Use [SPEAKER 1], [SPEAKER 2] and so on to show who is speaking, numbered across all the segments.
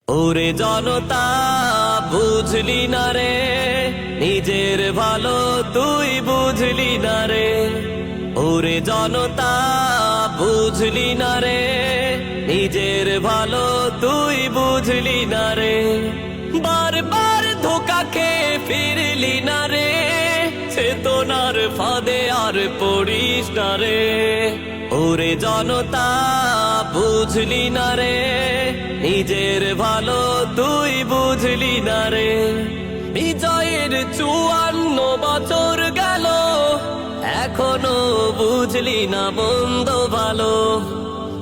[SPEAKER 1] ওরে জনতা বুঝলি না রে, নিজের ভালো তুই বুঝলি না রে। ওরে জনতা বুঝলি না রে, নিজের ভালো তুই বুঝলি না রে। বারবার ধোকা খেয়ে ফিরলি না রে, চেতনার ফাঁদে আর পড়িস না রে। ওরে জনতা বুঝলি না রে, নিজের ভালো তুই বুঝলি না রে। বিজয়ের 54 বছর গেল, এখনো বুঝলি না মন্দ ভালো।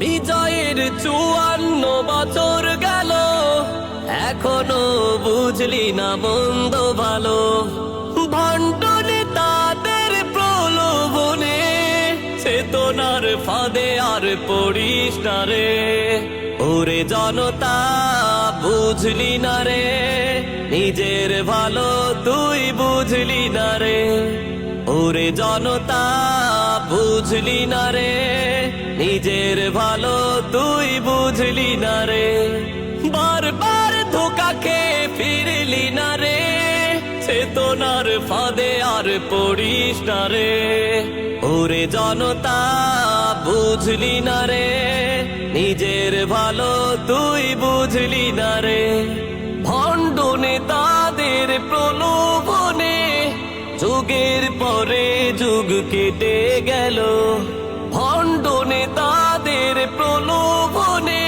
[SPEAKER 1] বিজয়ের 54 বছর গেল, এখনো বুঝলি না মন্দ ভালো। ভণ্ড নেতাদের প্রলোভনে চেতনার ফাঁদে আর পড়িস না রে। ওরে জনতা বুঝলি না রে, নিজের ভালো তুই বুঝলি না রে। ওরে জনতা বুঝলি না রে, নিজের ভালো তুই বুঝলি না রে। বারবার ধোকা খেয়ে ফিরলি না রে, চেতনার ফাঁদে আর পড়িস না রে। ওরে জনতা বুঝলি না রে, নিজের ভালো তুই বুঝলি না রে। ভণ্ড নেতাদের প্রলোভনে যুগের পরে যুগ কেটে গেল। ভণ্ড নেতাদের প্রলোভনে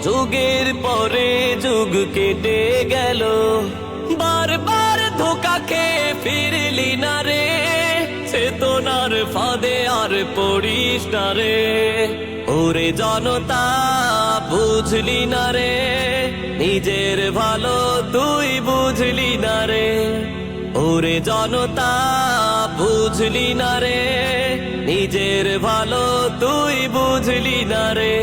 [SPEAKER 1] যুগের পরে যুগ কেটে গেল। বারবার ধোকা খেয়ে ফিরলি না রে, চেতনার ফাঁদে আর পড়িস না রে। ওরে জনতা বুঝলি না রে, নিজের ভালো তুই বুঝলি না রে। ওরে জনতা বুঝলি না রে, নিজের ভালো তুই বুঝলি না রে।